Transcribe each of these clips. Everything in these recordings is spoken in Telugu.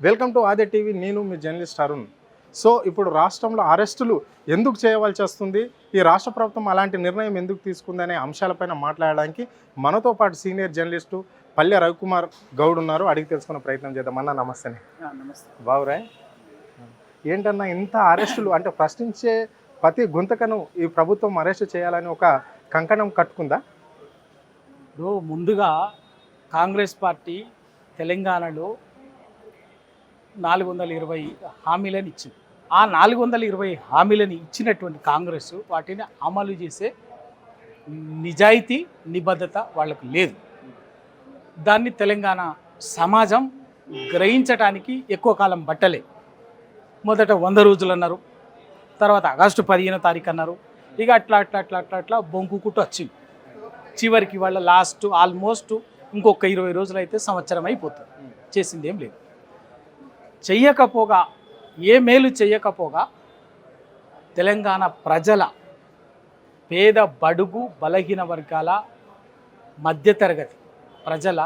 వెల్కమ్ టు ఆదే టీవీ. నేను మీ జర్నలిస్ట్ అరుణ్. సో ఇప్పుడు రాష్ట్రంలో అరెస్టులు ఎందుకు చేయవలసి వస్తుంది, ఈ రాష్ట్ర ప్రభుత్వం అలాంటి నిర్ణయం ఎందుకు తీసుకుందనే అంశాలపైన మాట్లాడడానికి మనతో పాటు సీనియర్ జర్నలిస్టు పల్లె రవికుమార్ గౌడ్ ఉన్నారు. అడిగి తెలుసుకునే ప్రయత్నం చేద్దాం. అన్న నమస్తే. నమస్తే. బావురా? ఏంటన్నా ఇంత అరెస్టులు, అంటే ప్రశ్నించే ప్రతి గుంతకను ఈ ప్రభుత్వం అరెస్టు చేయాలని ఒక కంకణం కట్టుకుందా? ముందుగా కాంగ్రెస్ పార్టీ తెలంగాణలో 420 హామీలను ఇచ్చింది. ఆ 420 హామీలను ఇచ్చినటువంటి కాంగ్రెస్ వాటిని అమలు చేసే నిజాయితీ నిబద్ధత వాళ్ళకు లేదు. దాన్ని తెలంగాణ సమాజం గ్రహించడానికి ఎక్కువ కాలం పట్టలే. మొదట 100 రోజులు అన్నారు, తర్వాత ఆగస్టు 15వ తారీఖు అన్నారు. ఇక అట్లా బొంకుకుంటూ వచ్చింది. చివరికి వాళ్ళ లాస్ట్ ఆల్మోస్ట్ ఇంకొక 20 రోజులు అయితే సంవత్సరం అయిపోతుంది. చేసింది ఏం లేదు. చెయ్యకపోగా, ఏ మేలు చెయ్యకపోగా తెలంగాణ ప్రజల పేద బడుగు బలహీన వర్గాల మధ్యతరగతి ప్రజల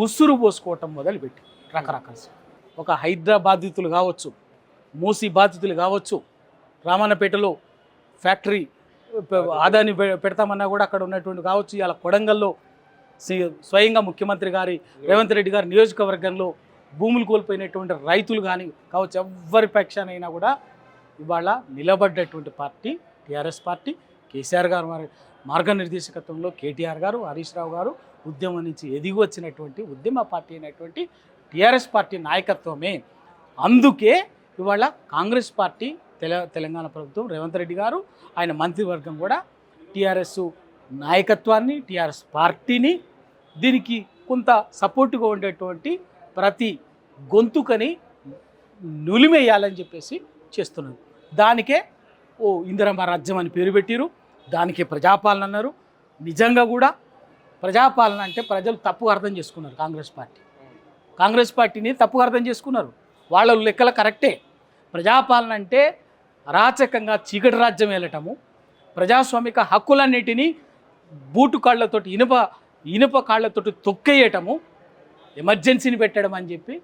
ఉసురు పోసుకోవటం మొదలుపెట్టి రకరకాల ఒక హైదరాబాద్ బాధితులు కావచ్చు, మూసి బాధితులు కావచ్చు, రామన్నపేటలో ఫ్యాక్టరీ ఆదాని పెడతామన్నా కూడా అక్కడ ఉన్నటువంటి కావచ్చు, ఇలా కొడంగల్లో స్వయంగా ముఖ్యమంత్రి గారి రేవంత్ రెడ్డి గారి నియోజకవర్గంలో భూములు కోల్పోయినటువంటి రైతులు కానీ కావచ్చు, ఎవరి పక్షానైనా కూడా ఇవాళ నిలబడ్డటువంటి పార్టీ టీఆర్ఎస్ పార్టీ. కేసీఆర్ గారు మార్గనిర్దేశకత్వంలో కేటీఆర్ గారు, హరీష్ రావు గారు ఉద్యమం నుంచి ఎదిగి వచ్చినటువంటి ఉద్యమ పార్టీ అయినటువంటి టీఆర్ఎస్ పార్టీ నాయకత్వమే. అందుకే ఇవాళ కాంగ్రెస్ పార్టీ తెలంగాణ ప్రభుత్వం రేవంత్ రెడ్డి గారు ఆయన మంత్రివర్గం కూడా టీఆర్ఎస్ నాయకత్వాన్ని, టీఆర్ఎస్ పార్టీని, దీనికి కొంత సపోర్టుగా ఉండేటువంటి ప్రతి గొంతుకని నులిమేయాలని చెప్పేసి చేస్తున్నారు. దానికే ఇందిరమ్మ రాజ్యం అని పేరు పెట్టిరు, దానికే ప్రజాపాలన అన్నారు. నిజంగా కూడా ప్రజాపాలన అంటే ప్రజలు తప్పుగా అర్థం చేసుకున్నారు. కాంగ్రెస్ పార్టీని తప్పుగా అర్థం చేసుకున్నారు. వాళ్ళ లెక్కల కరెక్టే. ప్రజాపాలన అంటే అరాచకంగా చీకటి రాజ్యం వెళ్ళటము, ప్రజాస్వామిక హక్కులన్నిటినీ బూటు కాళ్లతోటి ఇనుప కాళ్లతోటి తొక్కేయటము, ఎమర్జెన్సీని పెట్టడం అని చెప్పి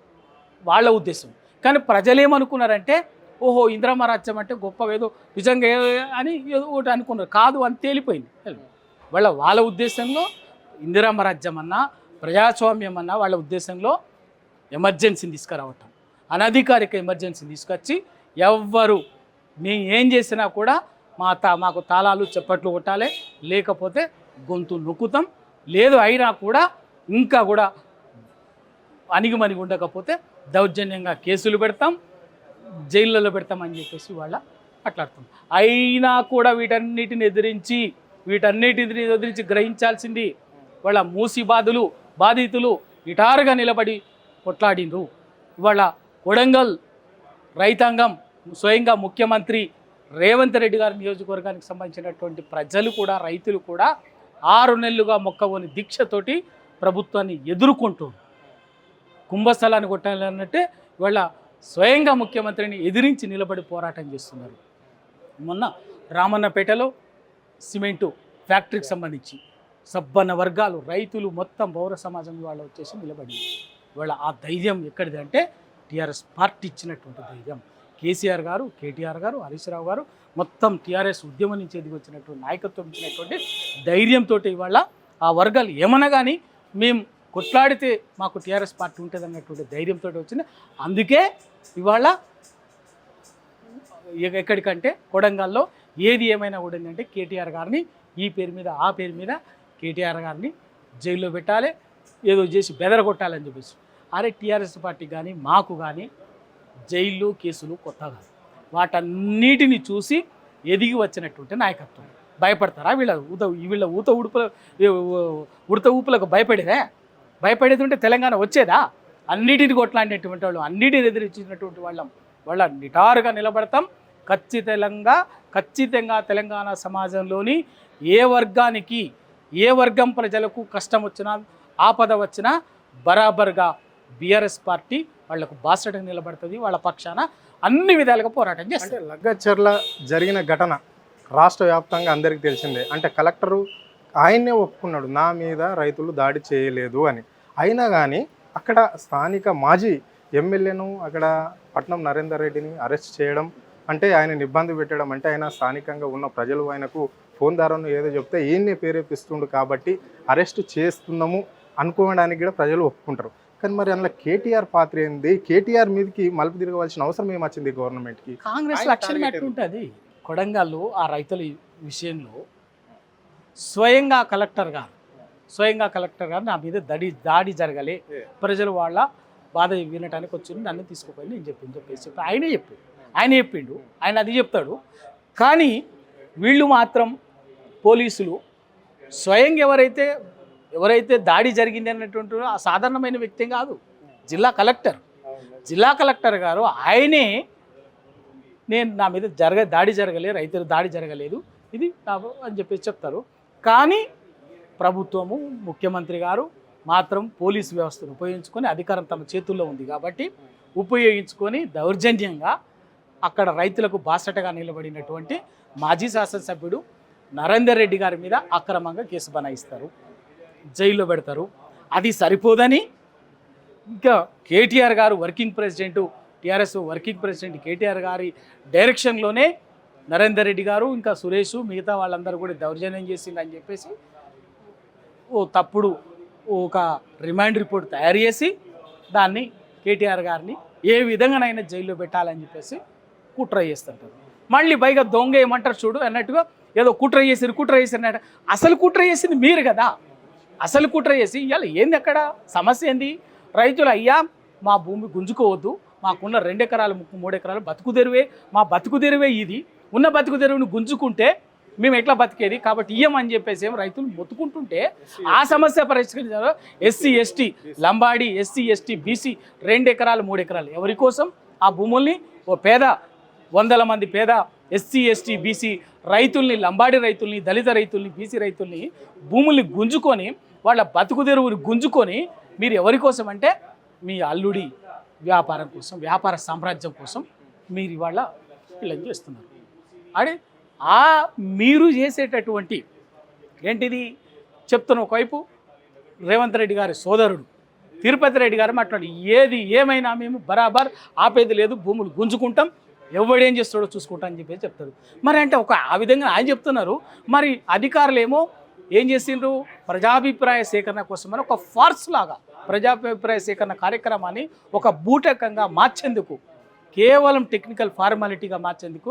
వాళ్ళ ఉద్దేశం. కానీ ప్రజలేమనుకున్నారంటే, ఓహో ఇందిరమ్మ రాజ్యం అంటే గొప్పవేదో నిజంగా అని ఏదో ఒకటి అనుకున్నారు. కాదు అని తేలిపోయింది. వాళ్ళ ఉద్దేశంలో ఇందిరమ్మ రాజ్యం అన్నా ప్రజాస్వామ్యం అన్నా వాళ్ళ ఉద్దేశంలో ఎమర్జెన్సీని తీసుకురావటం, అనధికారిక ఎమర్జెన్సీని తీసుకొచ్చి ఎవ్వరు మేము ఏం చేసినా కూడా మాకు తాళాలు చప్పట్లు కొట్టాలి, లేకపోతే గొంతు నొక్కుతాం, లేదు అయినా కూడా ఇంకా కూడా అణిగిమణిగి ఉండకపోతే దౌర్జన్యంగా కేసులు పెడతాం, జైళ్ళలో పెడతామని చెప్పేసి వాళ్ళ మాట్లాడుతాం. అయినా కూడా వీటన్నిటిని ఎదిరించి గ్రహించాల్సింది వాళ్ళ మూసి బాధితులు ఇటారుగా నిలబడి కొట్లాడిండ్రు. ఇవాళ కొడంగల్ రైతాంగం, స్వయంగా ముఖ్యమంత్రి రేవంత్ రెడ్డి గారి నియోజకవర్గానికి సంబంధించినటువంటి ప్రజలు కూడా, రైతులు కూడా 6 నెలలుగా మొక్కవోని దీక్షతోటి ప్రభుత్వాన్ని ఎదుర్కొంటూ కుంభస్థలాన్ని కొట్టాలన్నట్టే ఇవాళ స్వయంగా ముఖ్యమంత్రిని ఎదిరించి నిలబడి పోరాటం చేస్తున్నారు. మొన్న రామన్నపేటలో సిమెంటు ఫ్యాక్టరీకి సంబంధించి సబ్బన్న వర్గాలు, రైతులు, మొత్తం పౌర సమాజం వాళ్ళు వచ్చేసి నిలబడింది. ఇవాళ ఆ ధైర్యం ఎక్కడిది అంటే టీఆర్ఎస్ పార్టీ ఇచ్చినటువంటి ధైర్యం. కేసీఆర్ గారు, కేటీఆర్ గారు, హరీష్ రావు గారు మొత్తం టీఆర్ఎస్ ఉద్యమం నుంచి ఎదిగి వచ్చినటువంటి నాయకత్వం ఇచ్చినటువంటి ధైర్యంతో ఇవాళ ఆ వర్గాలు ఏమన్నా కానీ మేము కొట్లాడితే మాకు టీఆర్ఎస్ పార్టీ ఉంటుంది అన్నటువంటి ధైర్యంతో వచ్చింది. అందుకే ఇవాళ ఎక్కడికంటే కొడంగల్లో ఏది ఏమైనా కూడా ఏంటంటే కేటీఆర్ గారిని ఈ పేరు మీద ఆ పేరు మీద కేటీఆర్ గారిని జైల్లో పెట్టాలి, ఏదో చేసి బెదరగొట్టాలని చెప్పేసి. అరే టీఆర్ఎస్ పార్టీ కానీ మాకు కానీ జైళ్ళు కేసులు కొత్త కాదు. వాటన్నిటిని చూసి ఎదిగి వచ్చినటువంటి నాయకత్వం. భయపడతారా వీళ్ళ ఉడత ఊపులకు భయపడేది ఉంటే తెలంగాణ వచ్చేదా? అన్నిటిని కొట్లాడినటువంటి వాళ్ళు, అన్నిటిని ఎదిరించినటువంటి వాళ్ళ నిటారుగా నిలబడతాం. ఖచ్చితంగా తెలంగాణ సమాజంలోని ఏ వర్గం ప్రజలకు కష్టం వచ్చినా, ఆపద వచ్చినా బరాబర్గా బీఆర్ఎస్ పార్టీ వాళ్లకు బాసటగా నిలబడుతుంది. వాళ్ళ పక్షాన అన్ని విధాలుగా పోరాటం చేస్తారు. లగ్గచర్ల జరిగిన ఘటన రాష్ట్ర వ్యాప్తంగా అందరికీ తెలిసిందే. అంటే కలెక్టరు ఆయన్నే ఒప్పుకున్నాడు, నా మీద రైతులు దాడి చేయలేదు అని. అయినా కానీ అక్కడ స్థానిక మాజీ ఎమ్మెల్యేను అక్కడ పట్నం నరేందర్ రెడ్డిని అరెస్ట్ చేయడం అంటే ఆయనని ఇబ్బంది పెట్టడం అంటే ఆయన స్థానికంగా ఉన్న ప్రజలు ఆయనకు ఫోన్ ద్వారాను ఏదో చెప్తే ఈయన్నే ప్రేరేపిస్తుండు కాబట్టి అరెస్ట్ చేస్తున్నాము అనుకోవడానికి కూడా ప్రజలు ఒప్పుకుంటారు. కానీ మరి అందులో కేటీఆర్ పాత్ర ఏంది? కేటీఆర్ మీదకి మలుపు తిరగవలసిన అవసరం ఏమొచ్చింది గవర్నమెంట్కి? కాంగ్రెస్ లక్ష్యం ఎట్లుంటుంది? కొడంగల్లో ఆ రైతుల విషయంలో స్వయంగా కలెక్టర్ గారు నా మీద దాడి జరగలే, ప్రజలు వాళ్ళ బాధ వినటానికి వచ్చి నన్ను తీసుకుపోయి నేను చెప్పేసి ఆయన చెప్పిండు, ఆయన అది చెప్తాడు. కానీ వీళ్ళు మాత్రం పోలీసులు స్వయంగా ఎవరైతే దాడి జరిగింది అన్నటువంటి ఆ సాధారణమైన వ్యక్తి కాదు, జిల్లా కలెక్టర్ గారు ఆయనే నా మీద దాడి జరగలేదు, రైతులు దాడి జరగలేదు ఇది అని చెప్పేసి చెప్తారు. కానీ ప్రభుత్వము ముఖ్యమంత్రి గారు మాత్రం పోలీసు వ్యవస్థను ఉపయోగించుకొని అధికారం తమ చేతుల్లో ఉంది కాబట్టి ఉపయోగించుకొని దౌర్జన్యంగా అక్కడ రైతులకు బాసటగా నిలబడినటువంటి మాజీ శాసనసభ్యుడు నరేందర్ రెడ్డి గారి మీద అక్రమంగా కేసు బనాయిస్తారు, జైల్లో పెడతారు. అది సరిపోదని ఇంకా కేటీఆర్ గారు టీఆర్ఎస్ వర్కింగ్ ప్రెసిడెంట్ కేటీఆర్ గారి డైరెక్షన్లోనే నరేందర్ రెడ్డి గారు ఇంకా సురేష్ మిగతా వాళ్ళందరూ కూడా దౌర్జన్యం చేసిందని చెప్పేసి ఒక రిమాండ్ రిపోర్ట్ తయారు చేసి దాన్ని కేటీఆర్ గారిని ఏ విధంగానైనా జైల్లో పెట్టాలని చెప్పేసి కుట్ర చేస్తుంటారు. మళ్ళీ పైగా దొంగ ఏమంటారు చూడు అన్నట్టుగా ఏదో కుట్ర చేసినట్టు అసలు కుట్ర చేసింది మీరు కదా. అసలు కుట్ర చేసి ఇవాళ ఏంది అక్కడ సమస్య ఏంది? రైతులు అయ్యా మా భూమి గుంజుకోవద్దు, మాకున్న 2 ఎకరాలు 3 ఎకరాలు బతుకుదెరువే, మా బతుకుదెరువే ఇది, ఉన్న బతుకుదెరువుని గుంజుకుంటే మేము ఎట్లా బతికేది కాబట్టి ఇయ్యమని చెప్పేసి రైతులు మొత్తుకుంటుంటే ఆ సమస్య పరిష్కరించారు. SC ST Lambadi, SC ST BC 2 ఎకరాలు 3 ఎకరాలు ఎవరి కోసం? ఆ భూముల్ని ఓ పేద 100 మంది పేద ఎస్సీ ఎస్టీ బీసీ రైతుల్ని, లంబాడి రైతుల్ని, దళిత రైతుల్ని, బీసీ రైతుల్ని భూముల్ని గుంజుకొని వాళ్ళ బతుకుదెరువుని గుంజుకొని మీరు ఎవరి కోసం అంటే మీ అల్లుడి వ్యాపారం కోసం, వ్యాపార సామ్రాజ్యం కోసం మీరు ఇవాళ వీళ్ళని చేస్తున్నారు. అడే మీరు చేసేటటువంటి ఏంటిది చెప్తున్న ఒకవైపు రేవంత్ రెడ్డి గారి సోదరుడు తిరుపతి రెడ్డి గారు మాట్లాడి ఏది ఏమైనా మేము బరాబర్ ఆపేది లేదు, భూములు గుంజుకుంటాం, ఎవడేం చేస్తాడో చూసుకుంటాం అని చెప్పేసి చెప్తారు. మరి అంటే ఆ విధంగా ఆయన చెప్తున్నారు. మరి అధికారులు ఏమో ఏం చేసిండ్రు? ప్రజాభిప్రాయ సేకరణ కోసమని ఒక ఫార్స్ లాగా ప్రజాభిప్రాయ సేకరణ కార్యక్రమాన్ని ఒక బూటకంగా మార్చేందుకు, కేవలం టెక్నికల్ ఫార్మాలిటీగా మార్చేందుకు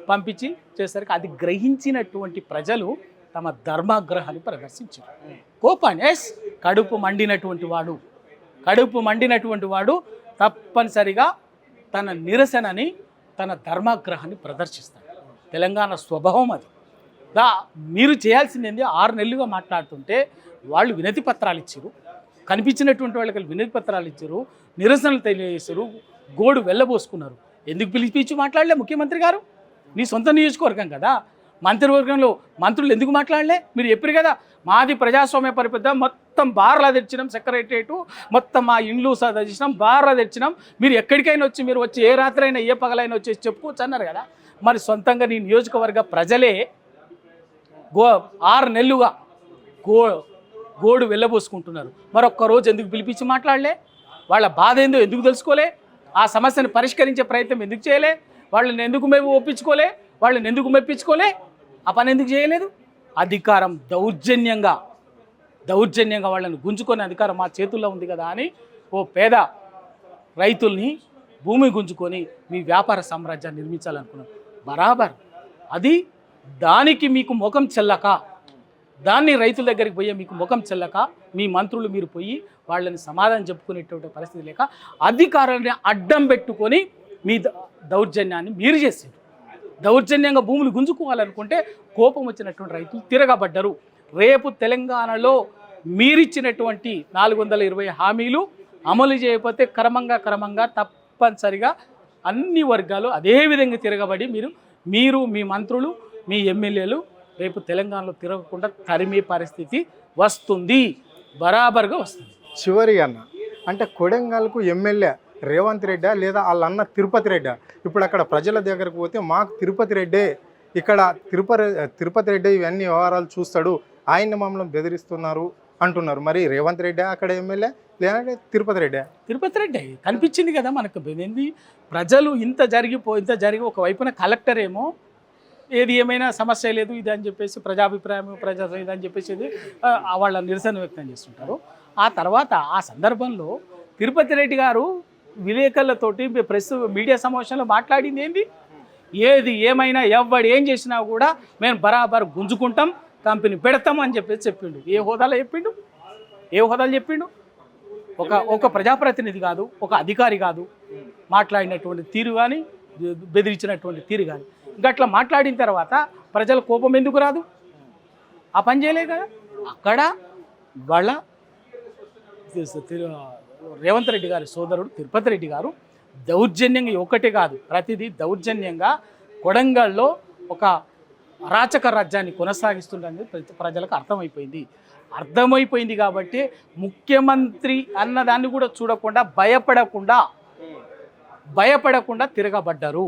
పంపించి చేసరికి అది గ్రహించినటువంటి ప్రజలు తమ ధర్మాగ్రహాన్ని ప్రదర్శించారు. కోపాన్ని కడుపు మండినటువంటి వాడు తప్పనిసరిగా తన నిరసనని, తన ధర్మాగ్రహాన్ని ప్రదర్శిస్తాడు. తెలంగాణ స్వభావం అది. మీరు చేయాల్సింది ఏంది? 6 నెలలుగా మాట్లాడుతుంటే వాళ్ళు వినతి పత్రాలు ఇచ్చారు, కనిపించినటువంటి వాళ్ళకి వినతి పత్రాలు ఇచ్చారు, నిరసనలు తెలియజేశారు, గోడు వెళ్ళబోసుకున్నారు. ఎందుకు పిలిపించి మాట్లాడలే ముఖ్యమంత్రి గారు? నీ సొంత నియోజకవర్గం కదా, మంత్రివర్గంలో మంత్రులు ఎందుకు మాట్లాడలే? మీరు చెప్పారు కదా మాది ప్రజాస్వామ్య పరిపద్ధ, మొత్తం బార్లా తెచ్చినాం, సెక్రటరియట్ మొత్తం మా ఇండ్లు తెచ్చినాం, బార్లా తెచ్చినాం, మీరు ఎక్కడికైనా వచ్చి మీరు వచ్చి ఏ రాత్రి అయినా ఏ పగలైనా వచ్చేసి చెప్పుకోవచ్చు అన్నారు కదా. మరి సొంతంగా నీ నియోజకవర్గ ప్రజలే 6 నెలలుగా గోడు వెళ్ళబోసుకుంటున్నారు. మరొక్క రోజు ఎందుకు పిలిపించి మాట్లాడలే? వాళ్ళ బాధ ఏందో ఎందుకు తెలుసుకోలే? ఆ సమస్యను పరిష్కరించే ప్రయత్నం ఎందుకు చేయలే? వాళ్ళని ఎందుకు మేము ఒప్పించుకోలే? వాళ్ళని ఎందుకు మెప్పించుకోలే? ఆ పని ఎందుకు చేయలేదు? అధికారం దౌర్జన్యంగా వాళ్ళని గుంజుకునే అధికారం మా చేతుల్లో ఉంది కదా అని ఓ పేద రైతుల్ని భూమి గుంజుకొని మీ వ్యాపార సామ్రాజ్యాన్ని నిర్మించాలనుకున్నారు. బరాబర్ అది దానికి మీకు ముఖం చెల్లక, దాన్ని రైతుల దగ్గరికి పోయే మీకు ముఖం చెల్లక మీ మంత్రులు మీరు పోయి వాళ్ళని సమాధానం చెప్పుకునేటువంటి పరిస్థితి లేక అధికారాన్ని అడ్డం పెట్టుకొని మీ దౌర్జన్యాన్ని మీరు చేసారు. దౌర్జన్యంగా భూములు గుంజుకోవాలనుకుంటే కోపం వచ్చినటువంటి రైతులు తిరగబడ్డరు. రేపు తెలంగాణలో మీరిచ్చినటువంటి 420 హామీలు అమలు చేయకపోతే క్రమంగా తప్పనిసరిగా అన్ని వర్గాలు అదేవిధంగా తిరగబడి మీరు మీ మంత్రులు మీ ఎమ్మెల్యేలు రేపు తెలంగాణలో తిరగకుండా తరిమే పరిస్థితి వస్తుంది, బరాబర్గా వస్తుంది. చివరి అన్న అంటే కొడంగల్కు ఎమ్మెల్యే రేవంత్ రెడ్డా లేదా వాళ్ళ అన్న తిరుపతి రెడ్డా? ఇప్పుడు అక్కడ ప్రజల దగ్గరకు పోతే మాకు తిరుపతి రెడ్డే, ఇక్కడ తిరుపతి రెడ్డి ఇవన్నీ వ్యవహారాలు చూస్తాడు, ఆయన్ని మమ్మల్ని బెదిరిస్తున్నారు అంటున్నారు. మరి రేవంత్ రెడ్డి అక్కడ ఎమ్మెల్యే లేదంటే తిరుపతి రెడ్డి? తిరుపతి రెడ్డి కనిపించింది కదా మనకు. ఏంది ప్రజలు ఇంత జరిగి ఒకవైపున కలెక్టర్ ఏమో ఏది ఏమైనా సమస్య లేదు ఇది అని చెప్పేసి ప్రజాభిప్రాయం ఇదని చెప్పేసి వాళ్ళ నిరసన వ్యక్తం చేస్తుంటారు. ఆ తర్వాత ఆ సందర్భంలో తిరుపతి రెడ్డి గారు విలేకరులతోటి ప్రెస్ మీడియా సమావేశంలో మాట్లాడింది ఏంది, ఏది ఏమైనా ఎవడు ఏం చేసినా కూడా మేము బరాబర్ గుంజుకుంటాం, కంపెనీ పెడతాం అని చెప్పేసి చెప్పిండు. ఏ హోదాలో చెప్పిండు? ఒక ప్రజాప్రతినిధి కాదు, ఒక అధికారి కాదు మాట్లాడినటువంటి తీరు కానీ, బెదిరించినటువంటి తీరు కానీ. ఇంకా అట్లా మాట్లాడిన తర్వాత ప్రజల కోపం ఎందుకు రాదు? ఆ పని చేయలే కదా. అక్కడ వాళ్ళ రేవంత్ రెడ్డి గారి సోదరుడు తిరుపతి రెడ్డి గారు దౌర్జన్యంగా ఒకటే కాదు, ప్రతిదీ దౌర్జన్యంగా కొడంగల్లో ఒక అరాచక రాజ్యాన్ని కొనసాగిస్తుండని ప్రజలకు అర్థమైపోయింది కాబట్టి ముఖ్యమంత్రి అన్నదాన్ని కూడా చూడకుండా భయపడకుండా తిరగబడ్డారు.